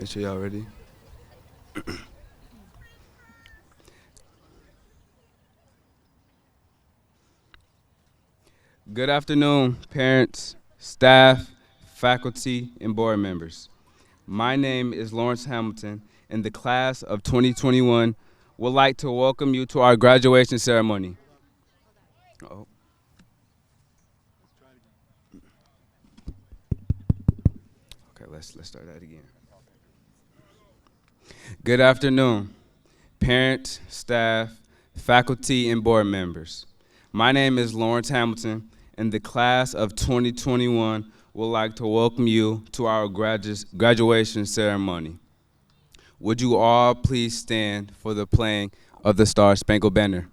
Make sure y'all ready. Good afternoon, parents, staff, faculty, and board members. My name is Lawrence Hamilton, and the class of 2021 would like to welcome you to our graduation ceremony. Oh. Okay, let's start that again. Good afternoon, parents, staff, faculty, and board members. My name is Lawrence Hamilton, and the class of 2021 would like to welcome you to our graduation ceremony. Would you all please stand for the playing of the Star Spangled Banner?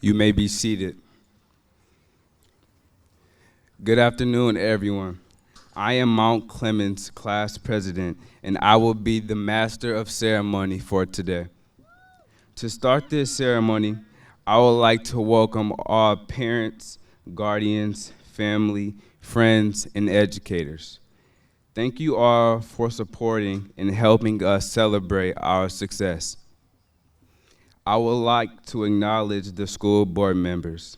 You may be seated. Good afternoon, everyone. I am Mount Clemens class president, and I will be the master of ceremony for today. To start this ceremony, I would like to welcome all parents, guardians, family, friends, and educators. Thank you all for supporting and helping us celebrate our success. I would like to acknowledge the school board members.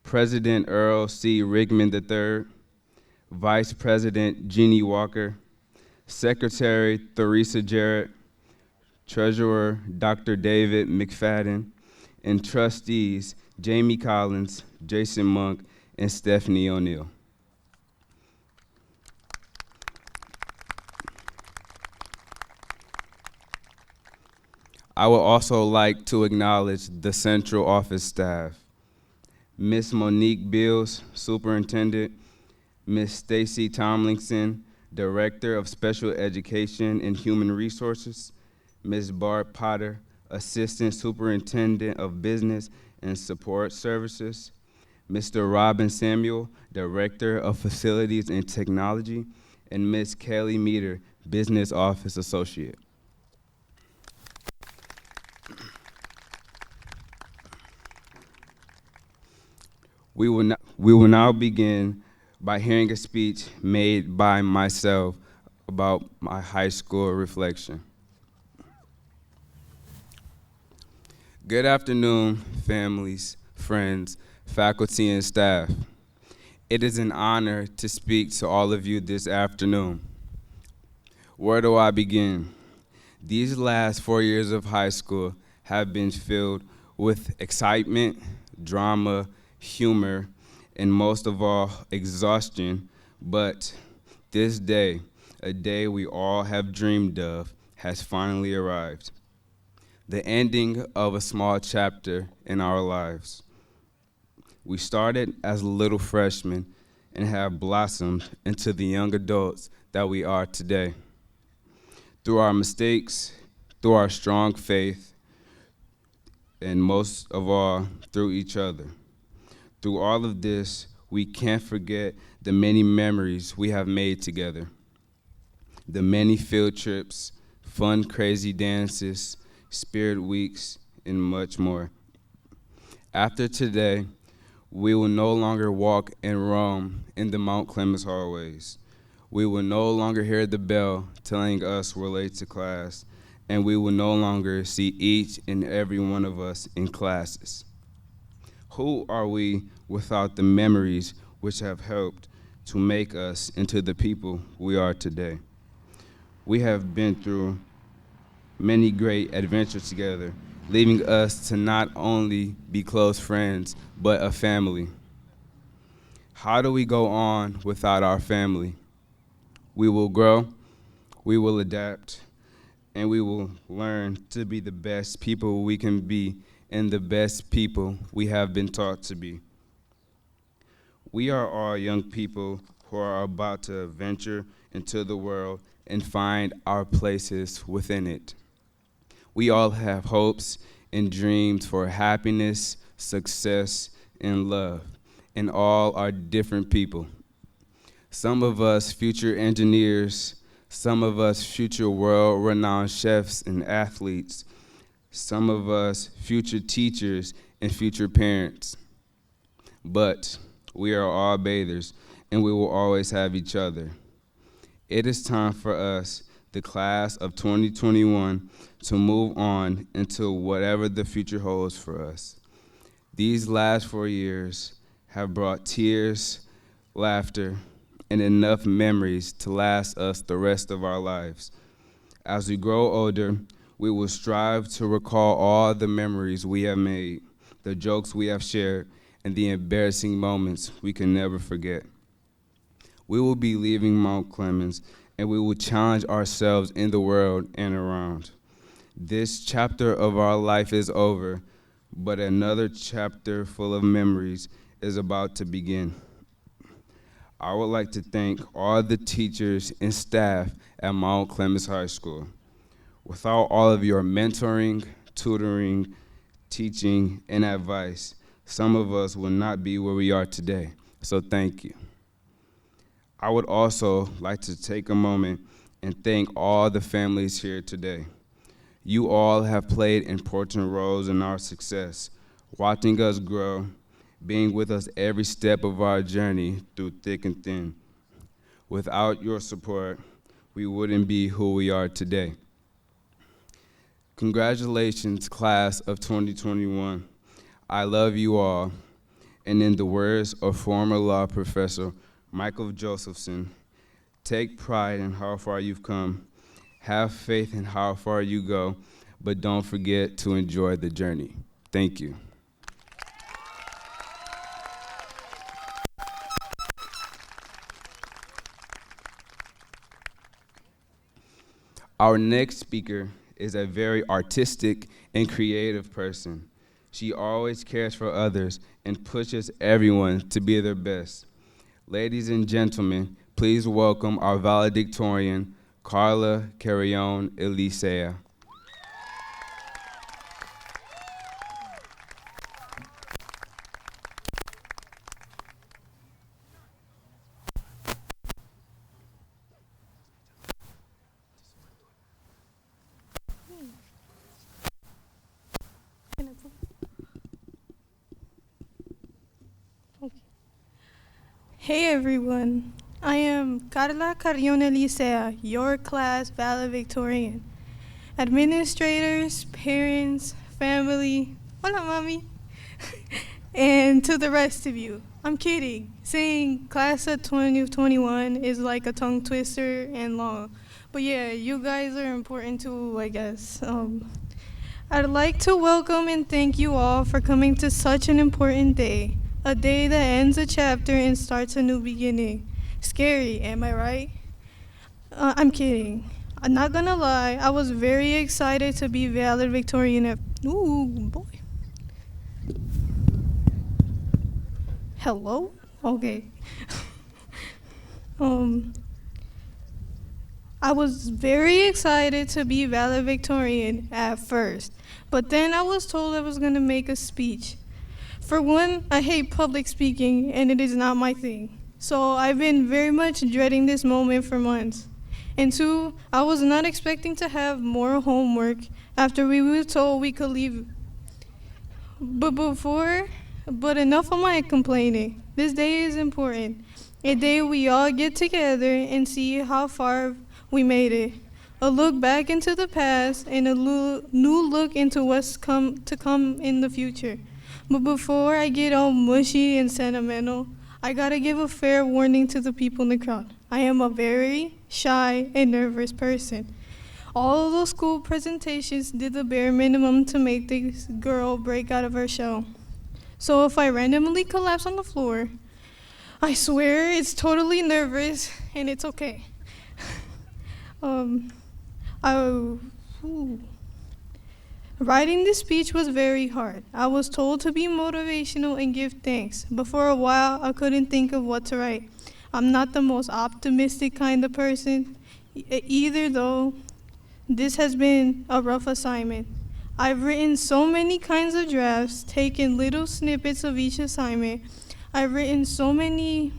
President Earl C. RICKMAN III, Vice President Jeannie Walker, Secretary Theresa Jarrett, Treasurer Dr. David McFadden, and trustees Jamie Collins, Jason Monk, and Stephanie O'Neill. I would also like to acknowledge the central office staff. Ms. Monique Bills, Superintendent, Ms. Stacy Tomlinson, Director of Special Education and Human Resources, Ms. Barb Potter, Assistant Superintendent of Business and Support Services, Mr. Robin Samuel, Director of Facilities and Technology, and Ms. Kelly Meter, Business Office Associate. We will now begin by hearing a speech made by myself about my high school reflection. Good afternoon, families, friends, faculty, and staff. It is an honor to speak to all of you this afternoon. Where do I begin? These last 4 years of high school have been filled with excitement, drama, humor, and most of all, exhaustion. But this day, a day we all have dreamed of, has finally arrived. The ending of a small chapter in our lives. We started as little freshmen and have blossomed into the young adults that we are today. Through our mistakes, through our strong faith, and most of all, through each other. Through all of this, we can't forget the many memories we have made together. The many field trips, fun, crazy dances, spirit weeks, and much more. After today, we will no longer walk and roam in the Mount Clemens hallways. We will no longer hear the bell telling us we're late to class, and we will no longer see each and every one of us in classes. Who are we without the memories which have helped to make us into the people we are today? We have been through many great adventures together, leaving us to not only be close friends, but a family. How do we go on without our family? We will grow, we will adapt, and we will learn to be the best people we can be and the best people we have been taught to be. We are all young people who are about to venture into the world and find our places within it. We all have hopes and dreams for happiness, success, and love, and all are different people. Some of us future engineers, some of us future world-renowned chefs and athletes, some of us future teachers and future parents. But we are all bathers, and we will always have each other. It is time for us, the class of 2021, to move on into whatever the future holds for us. These last 4 years have brought tears, laughter, and enough memories to last us the rest of our lives. As we grow older, we will strive to recall all the memories we have made, the jokes we have shared, and the embarrassing moments we can never forget. We will be leaving Mount Clemens, and we will challenge ourselves in the world and around. This chapter of our life is over, but another chapter full of memories is about to begin. I would like to thank all the teachers and staff at Mount Clemens High School. Without all of your mentoring, tutoring, teaching, and advice, some of us would not be where we are today, so thank you. I would also like to take a moment and thank all the families here today. You all have played important roles in our success, watching us grow, being with us every step of our journey through thick and thin. Without your support, we wouldn't be who we are today. Congratulations, class of 2021. I love you all. And in the words of former law professor Michael Josephson, take pride in how far you've come, have faith in how far you go, but don't forget to enjoy the journey. Thank you. Our next speaker is a very artistic and creative person. She always cares for others and pushes everyone to be their best. Ladies and gentlemen, please welcome our valedictorian, CARLA CARREON-ELISEA. Hey everyone, I am CARLA CARREON-ELISEA, your class valedictorian. Administrators, parents, family, hola mami, and to the rest of you. I'm kidding. Saying class of 2021 is like a tongue twister and long. But yeah, you guys are important too, I guess. I'd like to welcome and thank you all for coming to such an important day, a day that ends a chapter and starts a new beginning. Scary, am I right? I'm kidding. I'm not gonna lie, I was very excited to be valedictorian. Ooh, boy. Hello? Okay. I was very excited to be valedictorian at first, but then I was told I was gonna make a speech. For one, I hate public speaking and it is not my thing. So I've been very much dreading this moment for months. And two, I was not expecting to have more homework after we were told we could leave. But enough of my complaining. This day is important. A day we all get together and see how far we made it. A look back into the past and a new look into what's to come in the future. But before I get all mushy and sentimental, I gotta give a fair warning to the people in the crowd. I am a very shy and nervous person. All of those school presentations did the bare minimum to make this girl break out of her shell. So if I randomly collapse on the floor, I swear it's totally nervous and it's okay. Writing this speech was very hard. I was told to be motivational and give thanks, but for a while I couldn't think of what to write. I'm not the most optimistic kind of person either, though this has been a rough assignment. I've written so many kinds of drafts, taken little snippets of each assignment. I've written so many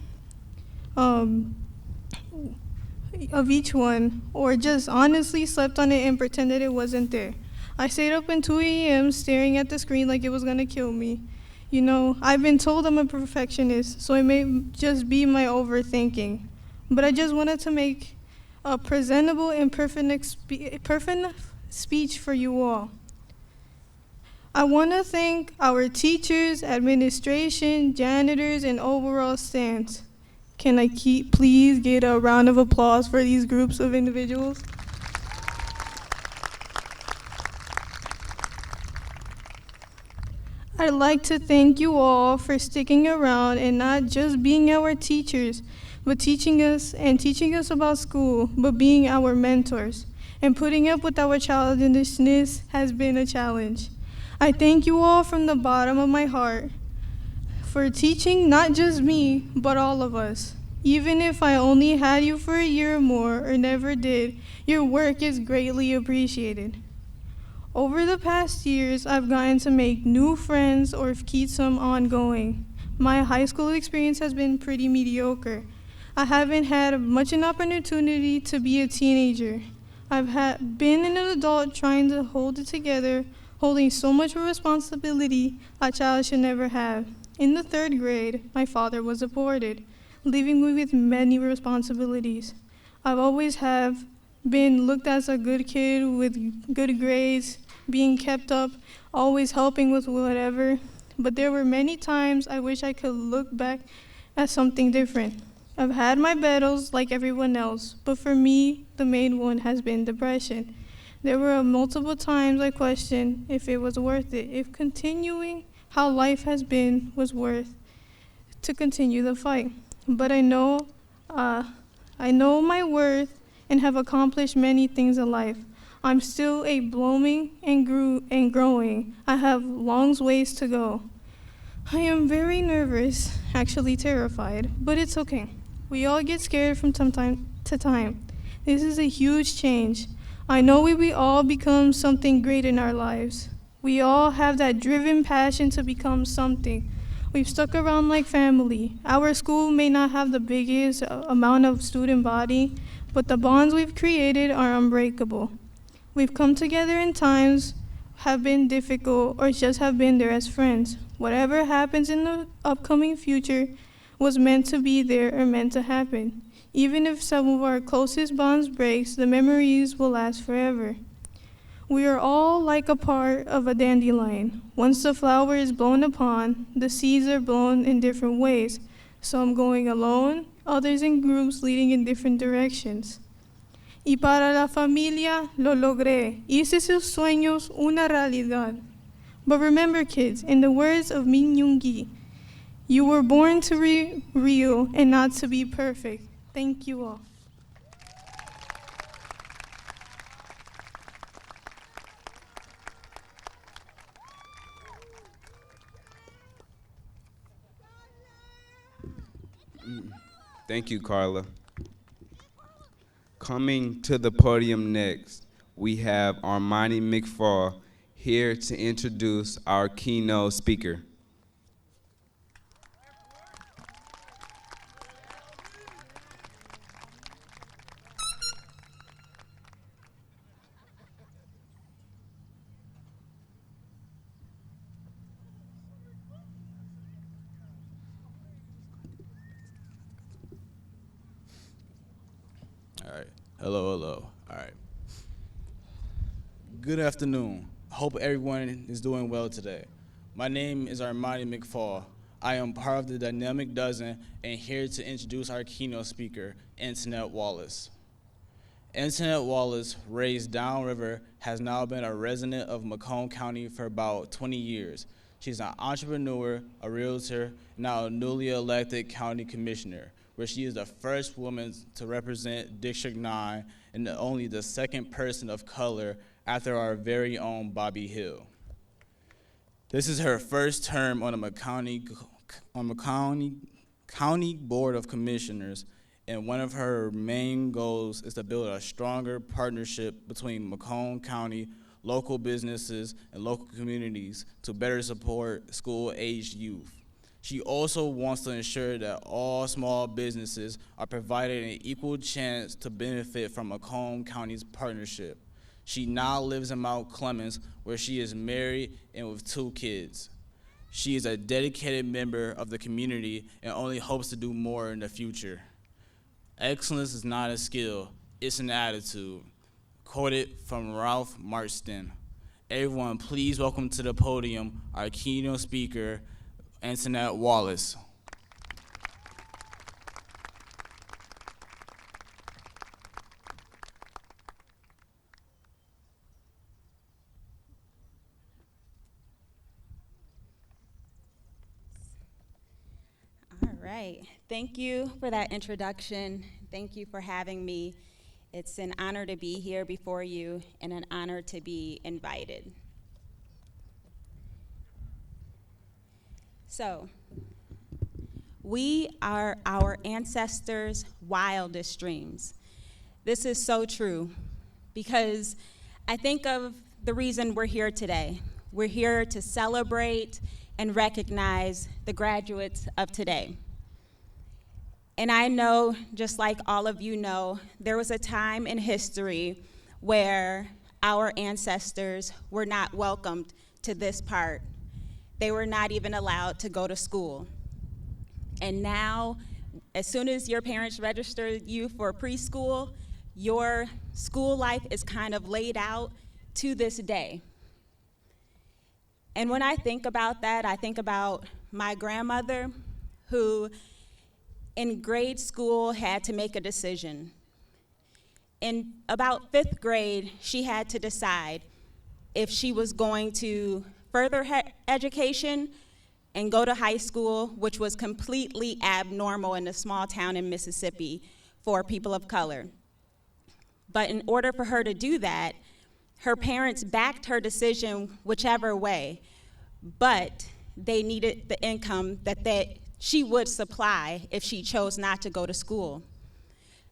of each one, or just honestly slept on it and pretended it wasn't there. I stayed up until 2 a.m. staring at the screen like it was gonna kill me. You know, I've been told I'm a perfectionist, so it may just be my overthinking. But I just wanted to make a presentable and perfect speech for you all. I want to thank our teachers, administration, janitors, and overall stands. Can I please get a round of applause for these groups of individuals? I'd like to thank you all for sticking around and not just being our teachers, but teaching us about school, but being our mentors. And putting up with our childishness has been a challenge. I thank you all from the bottom of my heart for teaching not just me, but all of us. Even if I only had you for a year or more or never did, your work is greatly appreciated. Over the past years, I've gotten to make new friends or keep some ongoing. My high school experience has been pretty mediocre. I haven't had much an opportunity to be a teenager. I've been an adult trying to hold it together, holding so much responsibility a child should never have. In the 3rd grade, my father was aborted, leaving me with many responsibilities. I've always been looked as a good kid with good grades, being kept up, always helping with whatever. But there were many times I wish I could look back at something different. I've had my battles like everyone else, but for me, the main one has been depression. There were multiple times I questioned if it was worth it, if continuing how life has been was worth to continue the fight. But I know my worth and have accomplished many things in life. I'm still a blooming and growing. I have long ways to go. I am very nervous, actually terrified, but it's okay. We all get scared from time to time. This is a huge change. I know we all become something great in our lives. We all have that driven passion to become something. We've stuck around like family. Our school may not have the biggest amount of student body, but the bonds we've created are unbreakable. We've come together in times have been difficult or just have been there as friends. Whatever happens in the upcoming future was meant to be there or meant to happen. Even if some of our closest bonds breaks, the memories will last forever. We are all like a part of a dandelion. Once the flower is blown upon, the seeds are blown in different ways, some going alone, others in groups leading in different directions. Y para la familia lo logré. Hice sus sueños una realidad. But remember, kids, in the words of Min Yoon-gi, you were born to be real and not to be perfect. Thank you all. Thank you, Carla. Coming to the podium next, we have Armani McFall here to introduce our keynote speaker. All right. Hello. All right. Good afternoon. Hope everyone is doing well today. My name is Armani McFall. I am part of the Dynamic Dozen and here to introduce our keynote speaker, Antoinette Wallace. Antoinette Wallace, raised downriver, has now been a resident of Macomb County for about 20 years. She's an entrepreneur, a realtor, now a newly elected county commissioner, where she is the first woman to represent District 9 and only the second person of color after our very own Bobby Hill. This is her first term on the County Board of Commissioners, and one of her main goals is to build a stronger partnership between Macomb County, local businesses, and local communities to better support school-aged youth. She also wants to ensure that all small businesses are provided an equal chance to benefit from Macomb County's partnership. She now lives in Mount Clemens, where she is married and with 2 kids. She is a dedicated member of the community and only hopes to do more in the future. Excellence is not a skill, it's an attitude. Quoted from Ralph Marston. Everyone, please welcome to the podium our keynote speaker, Antoinette Wallace. All right, thank you for that introduction. Thank you for having me. It's an honor to be here before you and an honor to be invited. So, we are our ancestors' wildest dreams. This is so true because I think of the reason we're here today. We're here to celebrate and recognize the graduates of today. And I know, just like all of you know, there was a time in history where our ancestors were not welcomed to this part. They were not even allowed to go to school. And now, as soon as your parents register you for preschool, your school life is kind of laid out to this day. And when I think about that, I think about my grandmother, who in grade school had to make a decision. In about 5th grade, she had to decide if she was going to further education and go to high school, which was completely abnormal in a small town in Mississippi for people of color. But in order for her to do that, her parents backed her decision whichever way, but they needed the income that she would supply if she chose not to go to school.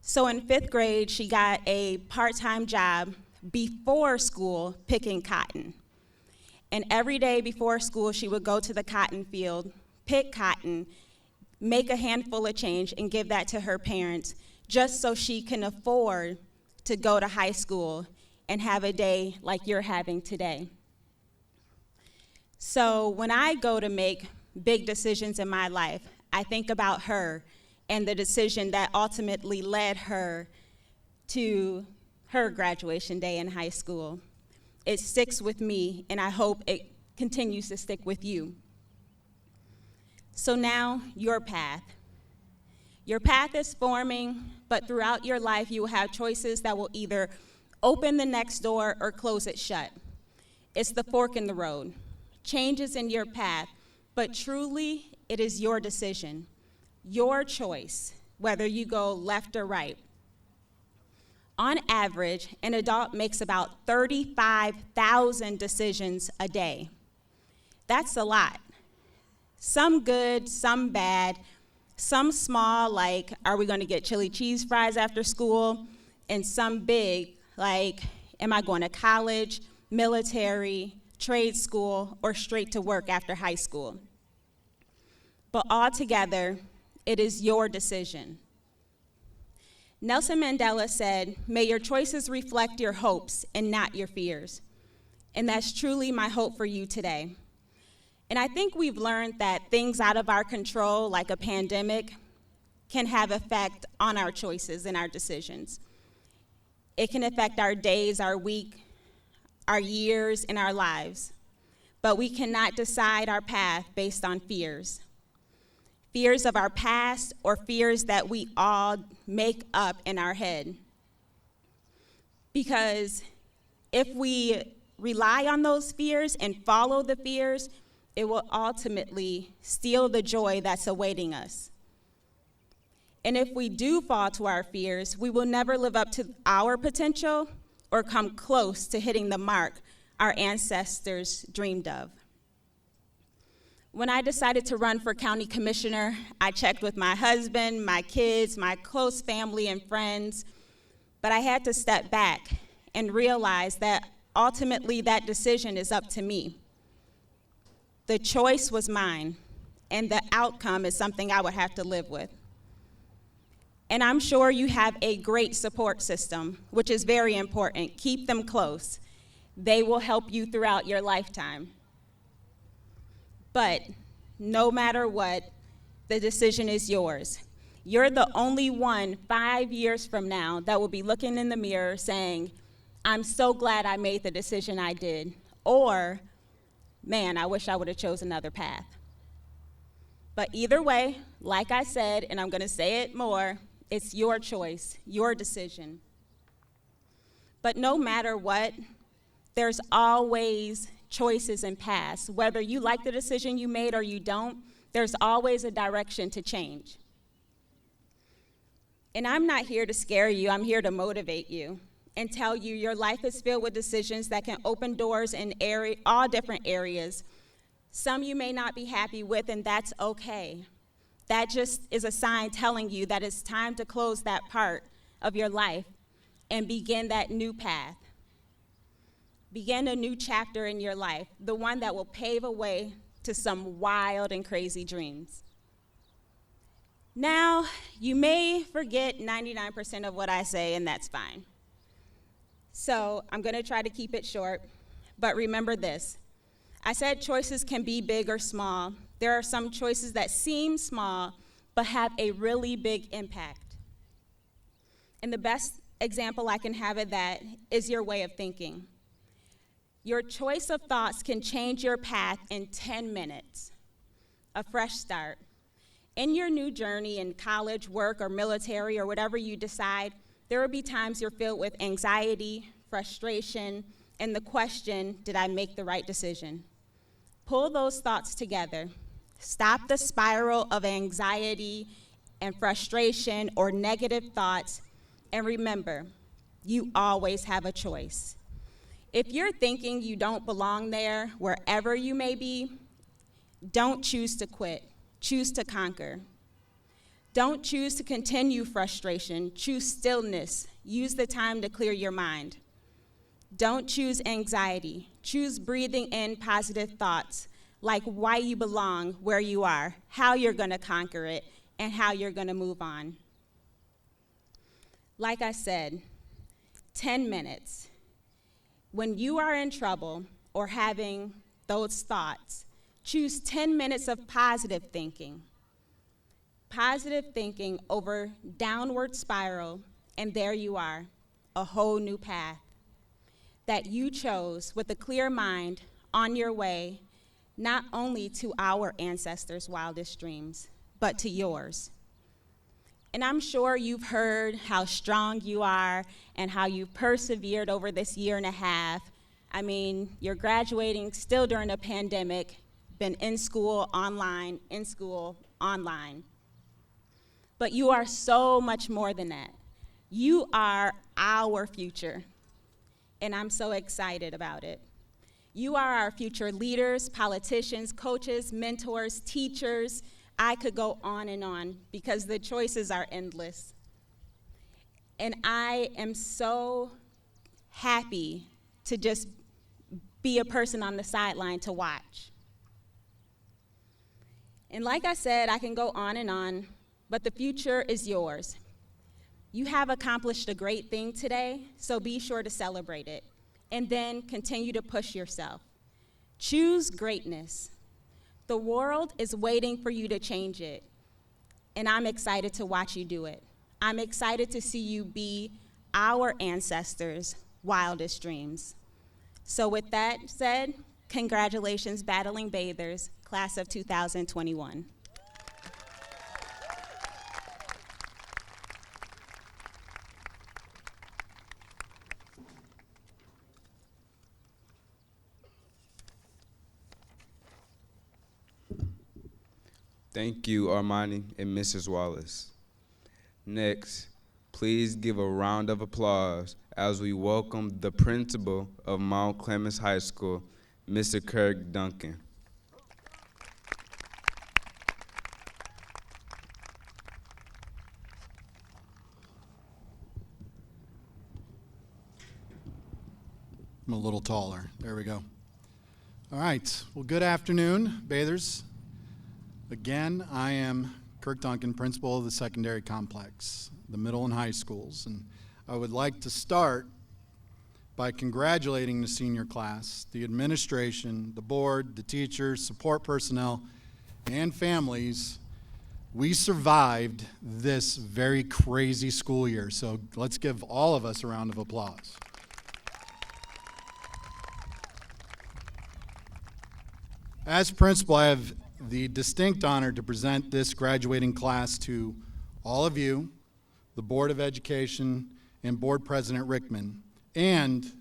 So in 5th grade, she got a part-time job before school picking cotton. And every day before school, she would go to the cotton field, pick cotton, make a handful of change, and give that to her parents, just so she can afford to go to high school and have a day like you're having today. So when I go to make big decisions in my life, I think about her and the decision that ultimately led her to her graduation day in high school. It sticks with me, and I hope it continues to stick with you. So now, your path. Your path is forming, but throughout your life, you will have choices that will either open the next door or close it shut. It's the fork in the road. Changes in your path, but truly, it is your decision, your choice, whether you go left or right. On average, an adult makes about 35,000 decisions a day. That's a lot. Some good, some bad, some small, like, are we gonna get chili cheese fries after school? And some big, like, am I going to college, military, trade school, or straight to work after high school? But altogether, it is your decision. Nelson Mandela said, "May your choices reflect your hopes and not your fears." And that's truly my hope for you today. And I think we've learned that things out of our control, like a pandemic, can have effect on our choices and our decisions. It can affect our days, our week, our years, and our lives. But we cannot decide our path based on fears. Fears of our past or fears that we all make up in our head. Because if we rely on those fears and follow the fears, it will ultimately steal the joy that's awaiting us. And if we do fall to our fears, we will never live up to our potential or come close to hitting the mark our ancestors dreamed of. When I decided to run for county commissioner, I checked with my husband, my kids, my close family and friends, but I had to step back and realize that ultimately that decision is up to me. The choice was mine, and the outcome is something I would have to live with. And I'm sure you have a great support system, which is very important. Keep them close. They will help you throughout your lifetime. But no matter what, the decision is yours. You're the only one 5 years from now that will be looking in the mirror saying, "I'm so glad I made the decision I did," or, "Man, I wish I would have chosen another path." But either way, like I said, and I'm gonna say it more, it's your choice, your decision. But no matter what, there's always choices and paths. Whether you like the decision you made or you don't, there's always a direction to change. And I'm not here to scare you, I'm here to motivate you and tell you your life is filled with decisions that can open doors in all different areas. Some you may not be happy with, and that's okay. That just is a sign telling you that it's time to close that part of your life and begin that new path. Begin a new chapter in your life, the one that will pave a way to some wild and crazy dreams. Now, you may forget 99% of what I say, and that's fine. So I'm gonna try to keep it short, but remember this. I said choices can be big or small. There are some choices that seem small, but have a really big impact. And the best example I can have of that is your way of thinking. Your choice of thoughts can change your path in 10 minutes, a fresh start. In your new journey in college, work, or military, or whatever you decide, there will be times you're filled with anxiety, frustration, and the question, did I make the right decision? Pull those thoughts together. Stop the spiral of anxiety and frustration or negative thoughts, and remember, you always have a choice. If you're thinking you don't belong there, wherever you may be, don't choose to quit. Choose to conquer. Don't choose to continue frustration. Choose stillness. Use the time to clear your mind. Don't choose anxiety. Choose breathing in positive thoughts, like why you belong where you are, how you're gonna conquer it, and how you're gonna move on. Like I said, 10 minutes. When you are in trouble or having those thoughts, choose 10 minutes of positive thinking. Positive thinking over downward spiral, and there you are, a whole new path that you chose with a clear mind on your way, not only to our ancestors' wildest dreams, but to yours. And I'm sure you've heard how strong you are and how you've persevered over this year and a half. I mean, you're graduating still during a pandemic, been in school, online, in school, online. But you are so much more than that. You are our future, and I'm so excited about it. You are our future leaders, politicians, coaches, mentors, teachers. I could go on because the choices are endless. And I am so happy to just be a person on the sideline to watch. And like I said, I can go on, but the future is yours. You have accomplished a great thing today, so be sure to celebrate it. And then continue to push yourself. Choose greatness. The world is waiting for you to change it, and I'm excited to watch you do it. I'm excited to see you be our ancestors' wildest dreams. So with that said, congratulations, Battling Bathers, class of 2021. Thank you, Armani and Mrs. Wallace. Next, please give a round of applause as we welcome the principal of Mount Clemens High School, Mr. KIRK Duncan. I'm a little taller. There we go. All right. Well, good afternoon, bathers. Again, I am KIRK Duncan, principal of the secondary complex, the middle and high schools. And I would like to start by congratulating the senior class, the administration, the board, the teachers, support personnel, and families. We survived this very crazy school year, so let's give all of us a round of applause. As principal, I have the distinct honor to present this graduating class to all of you, the Board of Education, and Board President Rickman, and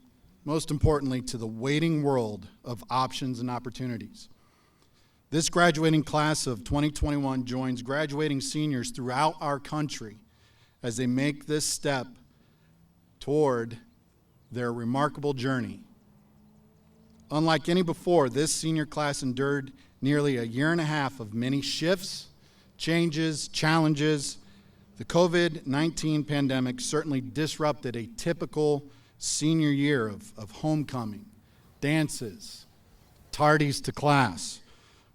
most importantly, to the waiting world of options and opportunities. This graduating class of 2021 joins graduating seniors throughout our country as they make this step toward their remarkable journey. Unlike any before, this senior class endured nearly a year and a half of many shifts, changes, challenges. The COVID-19 pandemic certainly disrupted a typical senior year of homecoming, dances, tardies to class,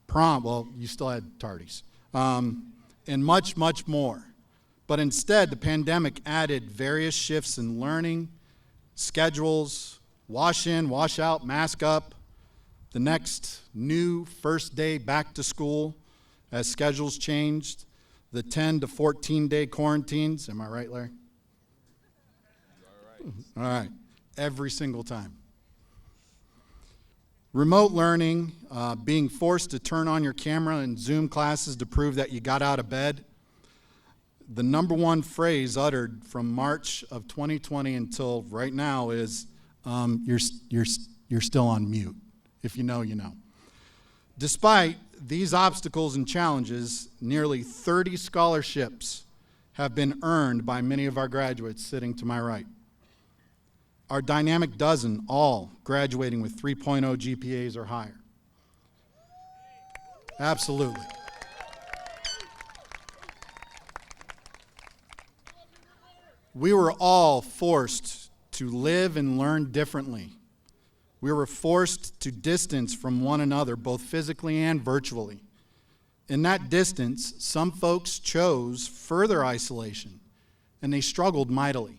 prom, well, you still had tardies, and much, much more. But instead, the pandemic added various shifts in learning, schedules, wash in, wash out, mask up, the next new first day back to school as schedules changed, the 10 to 14 day quarantines. Am I right, Larry? All right, every single time. Remote learning, being forced to turn on your camera in Zoom classes to prove that you got out of bed. The number one phrase uttered from March of 2020 until right now is, you're still on mute. If you know, you know. Despite these obstacles and challenges, nearly 30 scholarships have been earned by many of our graduates sitting to my right. Our dynamic dozen, all graduating with 3.0 GPAs or higher. Absolutely. We were all forced to live and learn differently. We were forced to distance from one another, both physically and virtually. In that distance, some folks chose further isolation, and they struggled mightily.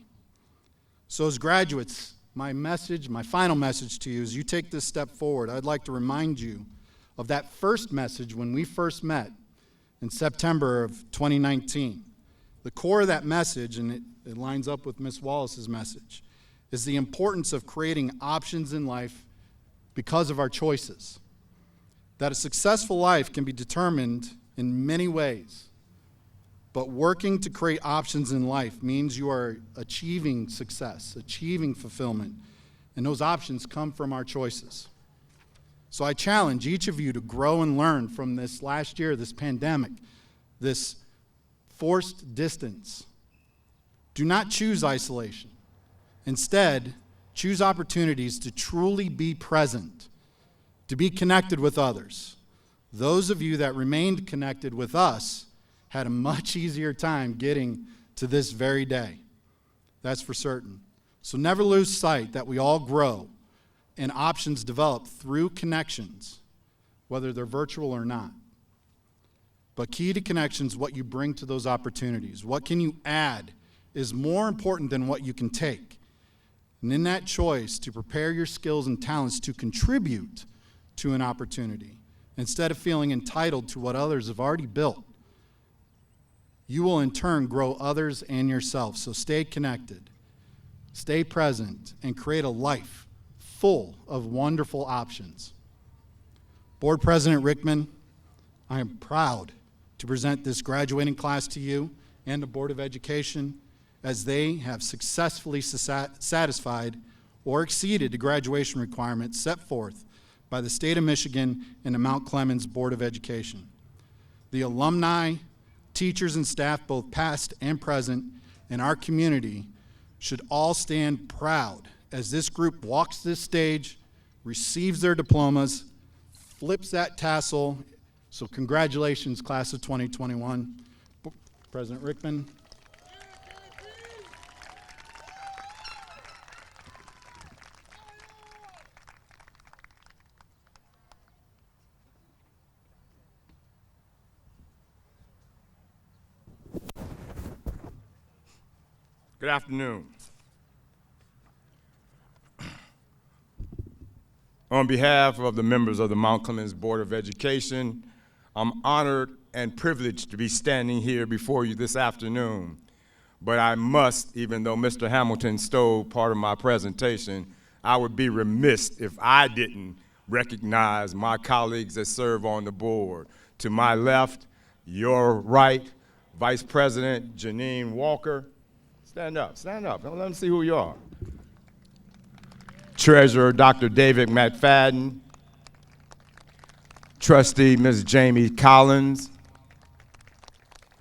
So as graduates, my final message to you, as you take this step forward, I'd like to remind you of that first message when we first met in September of 2019. The core of that message, and it lines up with Ms. Wallace's message, is the importance of creating options in life because of our choices. That a successful life can be determined in many ways. But working to create options in life means you are achieving success, achieving fulfillment, and those options come from our choices. So I challenge each of you to grow and learn from this last year, this pandemic, this forced distance. Do not choose isolation. Instead, choose opportunities to truly be present, to be connected with others. Those of you that remained connected with us had a much easier time getting to this very day. That's for certain. So never lose sight that we all grow and options develop through connections, whether they're virtual or not. But key to connections, what you bring to those opportunities. What can you add is more important than what you can take. And in that choice, to prepare your skills and talents to contribute to an opportunity, instead of feeling entitled to what others have already built, you will in turn grow others and yourself. So stay connected, stay present, and create a life full of wonderful options. Board President Rickman, I am proud to present this graduating class to you and the Board of Education, as they have successfully satisfied or exceeded the graduation requirements set forth by the state of Michigan and the Mount Clemens Board of Education. The alumni, teachers, and staff, both past and present, in our community should all stand proud as this group walks this stage, receives their diplomas, flips that tassel. So congratulations, class of 2021. President Rickman. Good afternoon. On behalf of the members of the Mount Clemens Board of Education, I'm honored and privileged to be standing here before you this afternoon. But I must, even though Mr. Hamilton stole part of my presentation, I would be remiss if I didn't recognize my colleagues that serve on the board. To my left, your right, Vice President Janine Walker. Stand up, let them see who you are. Treasurer Dr. David McFadden, Trustee Ms. Jamie Collins,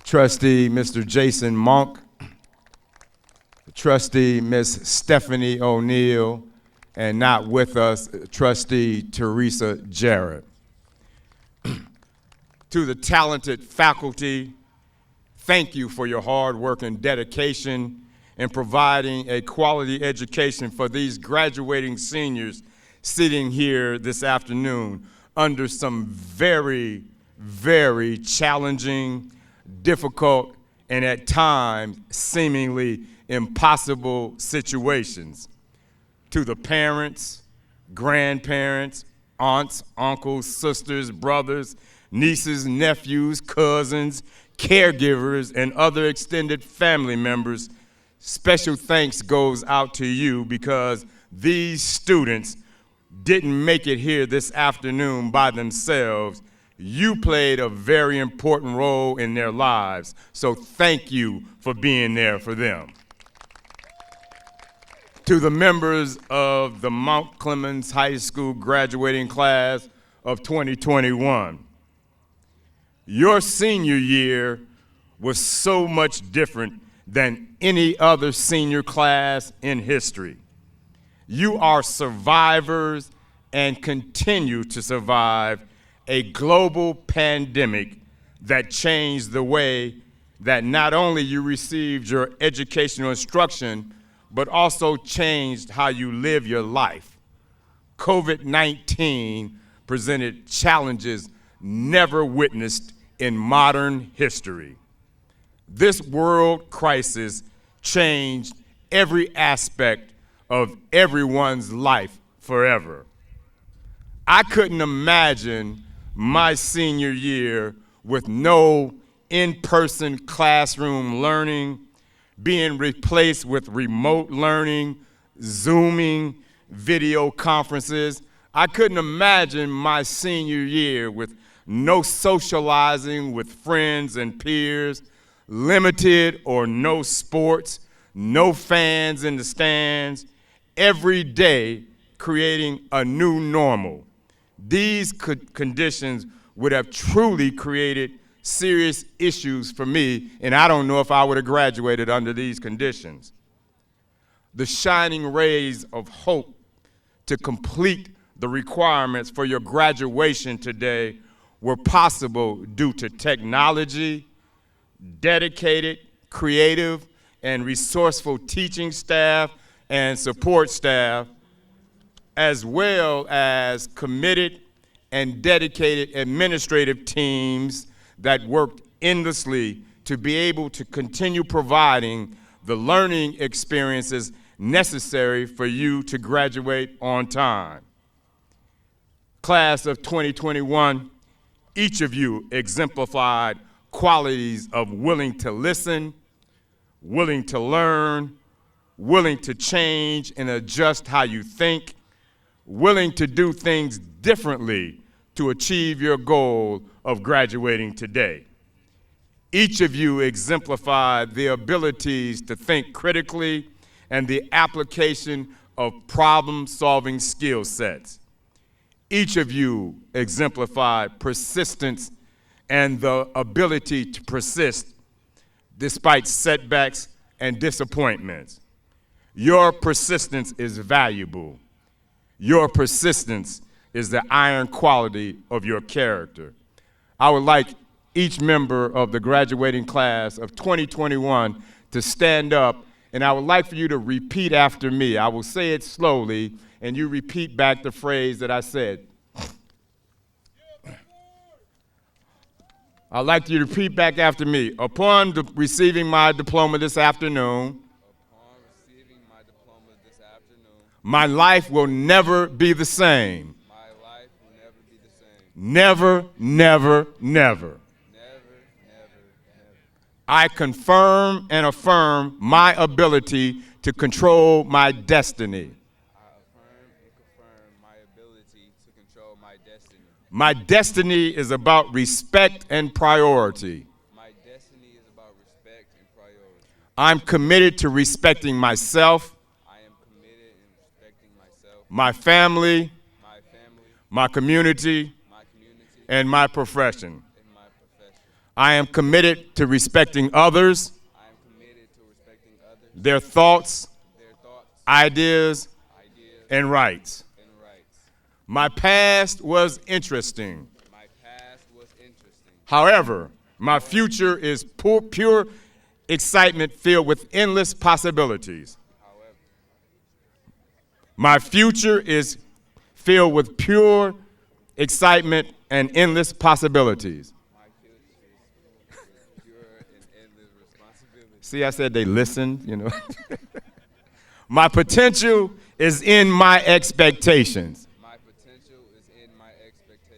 Trustee Mr. Jason Monk, Trustee Ms. Stephanie O'Neill, and not with us, Trustee Teresa Jarrett. To the talented faculty, thank you for your hard work and dedication in providing a quality education for these graduating seniors sitting here this afternoon under some very, very challenging, difficult, and at times seemingly impossible situations. To the parents, grandparents, aunts, uncles, sisters, brothers, nieces, nephews, cousins, caregivers, and other extended family members, special thanks goes out to you because these students didn't make it here this afternoon by themselves. You played a very important role in their lives, so thank you for being there for them. To the members of the Mount Clemens High School graduating class of 2021, your senior year was so much different than any other senior class in history. You are survivors and continue to survive a global pandemic that changed the way that not only you received your educational instruction, but also changed how you live your life. COVID-19 presented challenges never witnessed in modern history. This world crisis changed every aspect of everyone's life forever. I couldn't imagine my senior year with no in-person classroom learning, being replaced with remote learning, Zooming, video conferences. I couldn't imagine my senior year with no socializing with friends and peers, limited or no sports, no fans in the stands, every day creating a new normal. These conditions would have truly created serious issues for me, and I don't know if I would have graduated under these conditions. The shining rays of hope to complete the requirements for your graduation today were possible due to technology, dedicated, creative, and resourceful teaching staff and support staff, as well as committed and dedicated administrative teams that worked endlessly to be able to continue providing the learning experiences necessary for you to graduate on time. Class of 2021, each of you exemplified qualities of willing to listen, willing to learn, willing to change and adjust how you think, willing to do things differently to achieve your goal of graduating today. Each of you exemplified the abilities to think critically and the application of problem-solving skill sets. Each of you exemplified persistence and the ability to persist despite setbacks and disappointments. Your persistence is valuable. Your persistence is the iron quality of your character. I would like each member of the graduating class of 2021 to stand up, and I would like for you to repeat after me. I will say it slowly, and you repeat back the phrase that I said. I'd like you to repeat back after me. Upon receiving my diploma this afternoon, my life will never be the same. Never, never, never. I confirm and affirm my ability to control my destiny. My destiny is about respect and priority. I'm committed to respecting myself, my family, my community, and my profession. I am committed to respecting others, their thoughts, ideas, and rights. My past was interesting. However, my future is pure excitement filled with endless possibilities. My future is filled with pure excitement and endless possibilities. See, I said they listened, you know. My potential is in my expectations.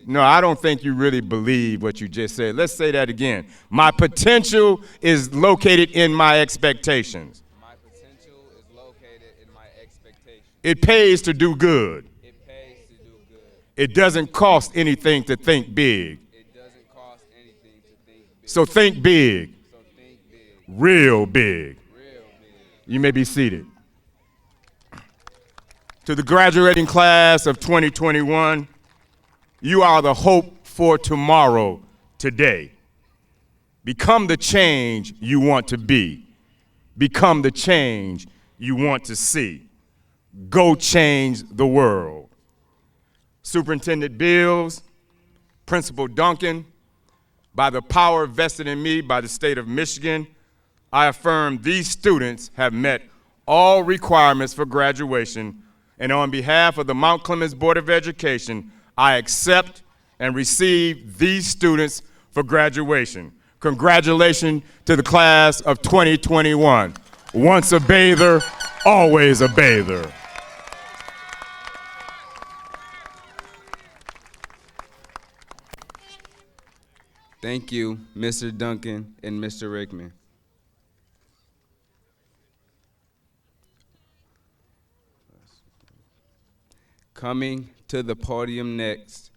No, I don't think you really believe what you just said. Let's say that again. My potential is located in my expectations. My potential is located in my expectations. It pays to do good. It pays to do good. It doesn't cost anything to think big. It doesn't cost anything to think big. So think big. So think big. Real big. Real big. You may be seated. To the graduating class of 2021, you are the hope for tomorrow, today. Become the change you want to be. Become the change you want to see. Go change the world. Superintendent Bills, Principal Duncan, by the power vested in me by the state of Michigan, I affirm these students have met all requirements for graduation, and on behalf of the Mount Clemens Board of Education, I accept and receive these students for graduation. Congratulations to the class of 2021. Once a bather, always a bather. Thank you, Mr. Duncan and Mr. Rickman. Coming to the podium next,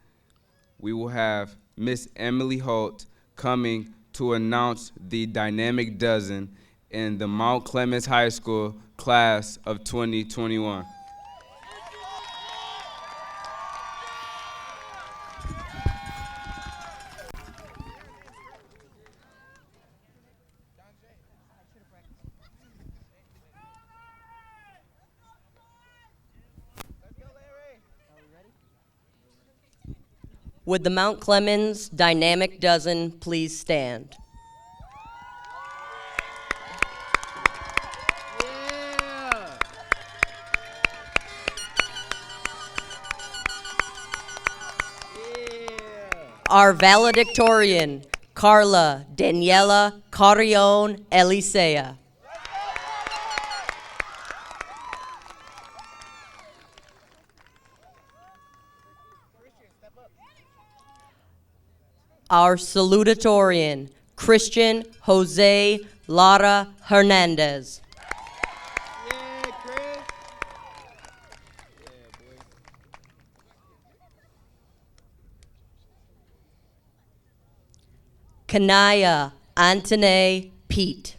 we will have Miss Emily Holt coming to announce the dynamic dozen in the Mount Clemens High School class of 2021. Would the Mount Clemens Dynamic Dozen please stand? Our valedictorian, CARLA Daniela CARREON-ELISEA. Our salutatorian, Christian Jose LARA HERNANDEZ. Kanaya Antone Pete.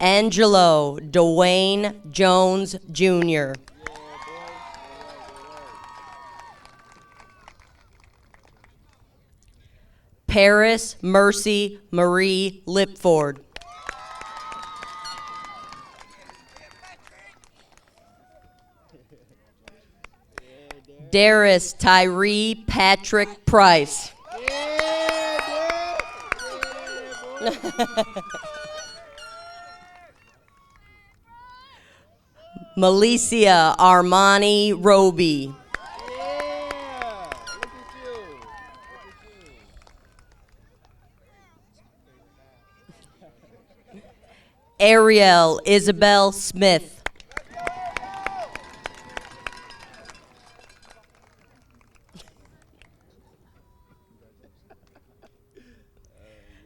Angelo Dwayne Jones Jr. Paris Mercy Marie Lipford. Darius Tyree Patrick Price. Malicia Armani Roby. Ariel Isabel Smith.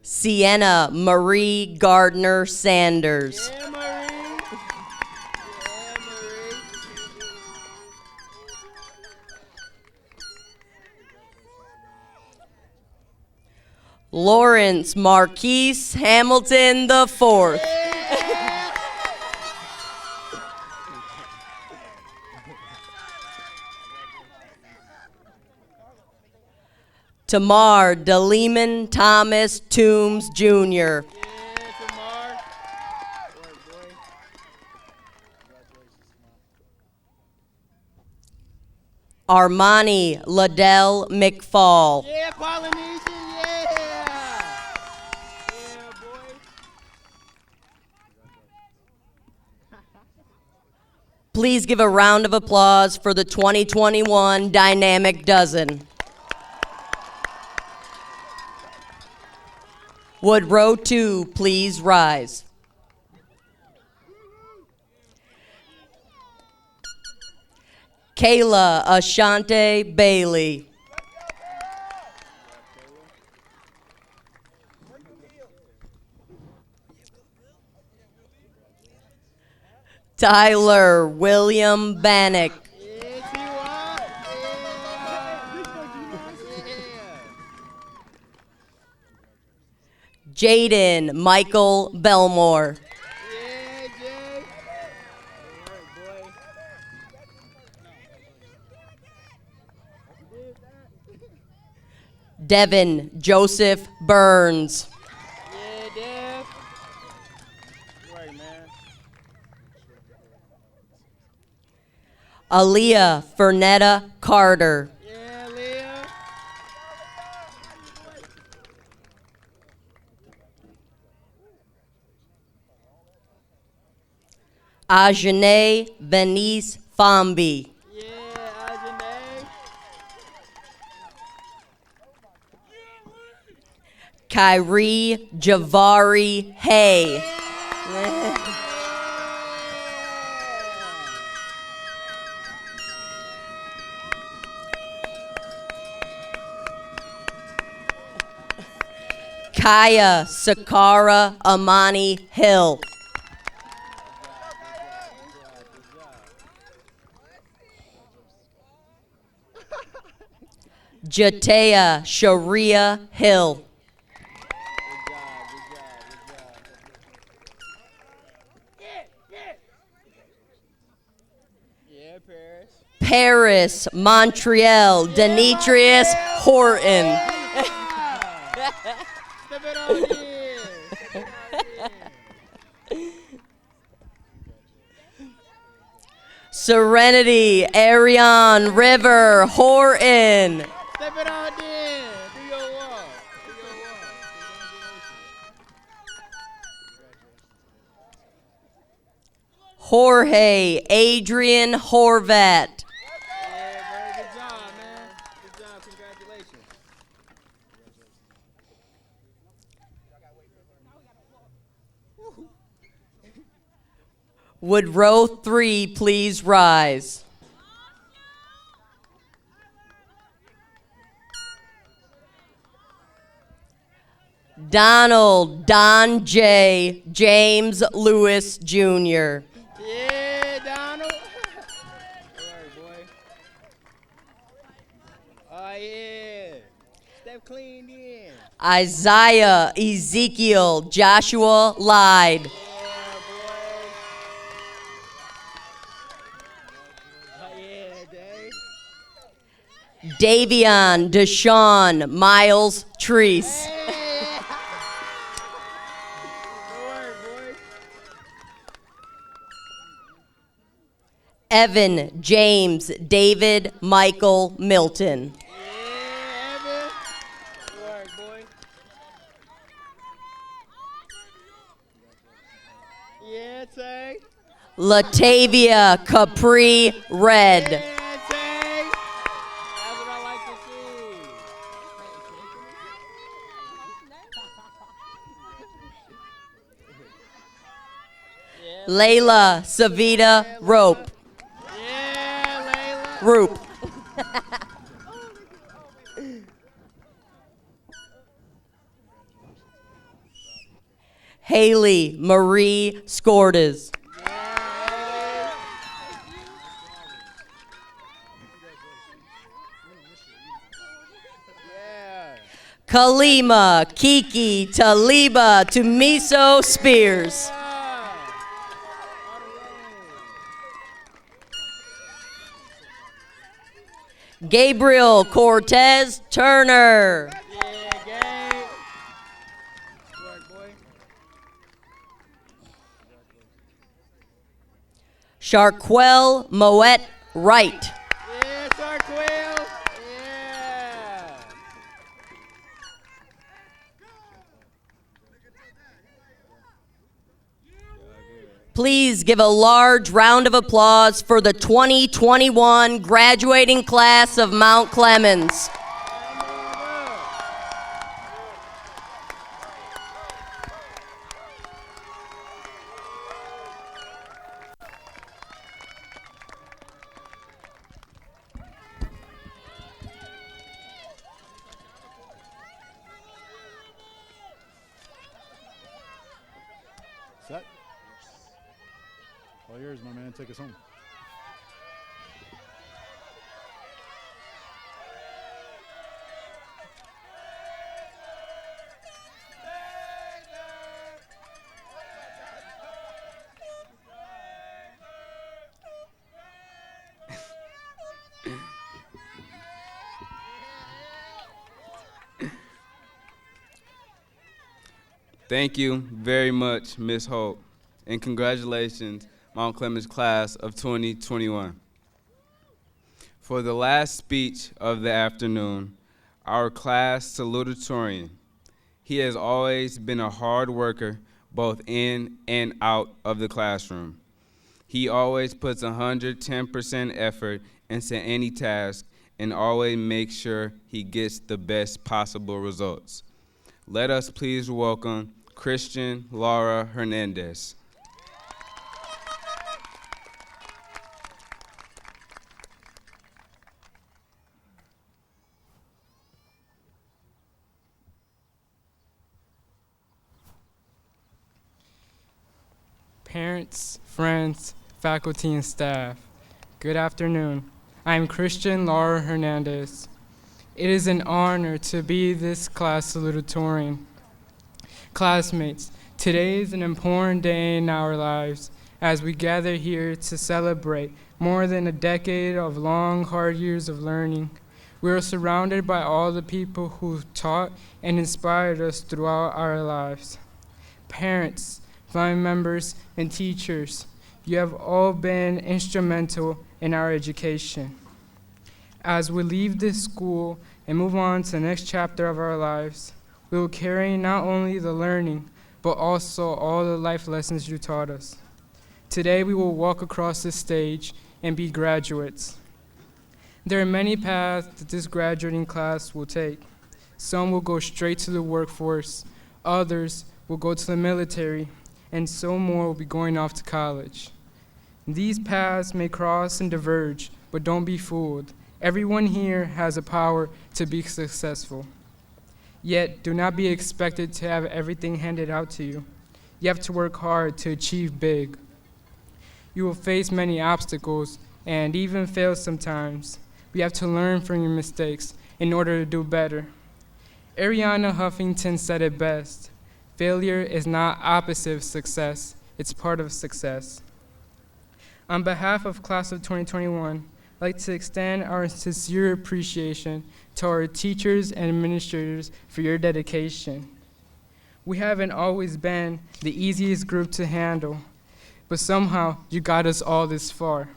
Sienna Marie Gardner Sanders. Lawrence Marquise Hamilton IV. Tamar DeLeman Thomas Toombs Jr. Armani Liddell McFall. Yeah, Polynesian, yeah. Yeah, boy. Please give a round of applause for the 2021 Dynamic Dozen. Would row 2 please rise? Kayla Ashante Bailey. Tyler William Bannock. Jaden Michael Belmore. Devin Joseph Burns. Yeah, Dev. Right, man. Aaliyah Fernetta Carter. Yeah, Leah. Ajane Venice Fambi. Yeah, Ajane. Kyrie Javari Hay. Kaya Sakara Amani Hill. Jatea Sharia Hill. Yeah, Paris. Paris Montreal Demetrius Horton. Step it on in. Serenity Arion River Horton. Step it on in. Do your walk. Do your walk. Jorge Adrian Horvat. Yeah, bro. Good job, man. Good job. Congratulations. Would row 3 please rise? Donald Don J. James Lewis Jr. Yeah, Donald. Good work, boy. Oh, yeah. Step clean in. Isaiah Ezekiel Joshua Lyde. Yeah, boy. Oh, yeah, Dave. Davion Deshaun Miles Treese. Hey. Good work, boy. Evan James David Michael Milton. Yeah, Evan. Good work, boy. Yeah, Tay. Latavia Capri Red. Yeah, Tay. That's what I like to see. Yeah, Layla Savita Rope. yeah, Layla. Roop. Haley Marie Scordes. Yeah. Kalima Kiki Taliba Tumiso Spears. Gabriel Cortez Turner. Yeah, Gabe. Good work, boy. Sharquell Moet Wright. Yeah, Sarquil. Yeah. Please give a large round of applause for the 2021 graduating class of Mount Clemens. Set. All yours, my man. Take us home. Thank you very much, Ms. Hope, and congratulations, Mount Clemens class of 2021. For the last speech of the afternoon, our class salutatorian. He has always been a hard worker, both in and out of the classroom. He always puts 110% effort into any task and always makes sure he gets the best possible results. Let us please welcome Christian LARA Hernandez. Parents, friends, faculty, and staff, good afternoon. I am Christian LARA Hernandez, It is an honor to be this class salutatorian. Classmates, today is an important day in our lives as we gather here to celebrate more than a decade of long, hard years of learning. We are surrounded by all the people who taught and inspired us throughout our lives. Parents, family members, and teachers, you have all been instrumental in our education. As we leave this school and move on to the next chapter of our lives, we will carry not only the learning, but also all the life lessons you taught us. Today we will walk across this stage and be graduates. There are many paths that this graduating class will take. Some will go straight to the workforce, others will go to the military, and so more will be going off to college. These paths may cross and diverge, but don't be fooled. Everyone here has the power to be successful. Yet, do not be expected to have everything handed out to you. You have to work hard to achieve big. You will face many obstacles and even fail sometimes. We have to learn from your mistakes in order to do better. Ariana Huffington said it best: failure is not opposite of success, it's part of success. On behalf of Class of 2021, I'd like to extend our sincere appreciation to our teachers and administrators for your dedication. We haven't always been the easiest group to handle, but somehow you got us all this far.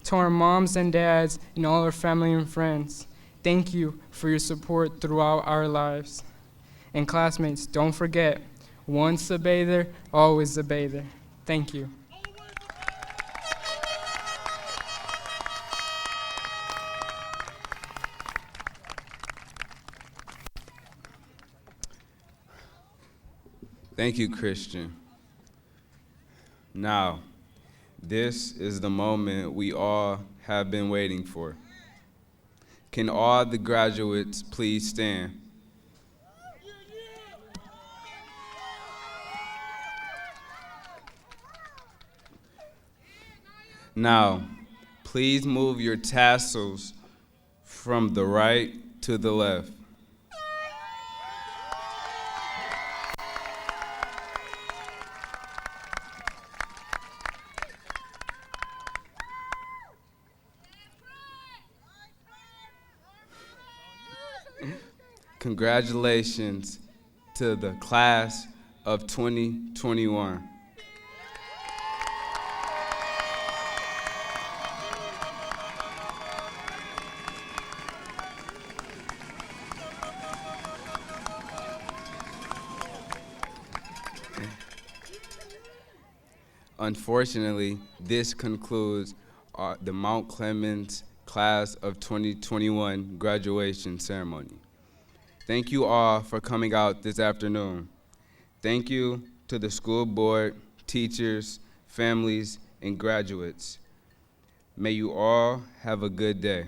To our moms and dads and all our family and friends, thank you for your support throughout our lives. And classmates, don't forget, once a bather, always a bather. Thank you. Thank you, Christian. Now, this is the moment we all have been waiting for. Can all the graduates please stand? Now, please move your tassels from the right to the left. Congratulations to the class of 2021. Unfortunately, this concludes the Mount Clemens class of 2021 graduation ceremony. Thank you all for coming out this afternoon. Thank you to the school board, teachers, families, and graduates. May you all have a good day.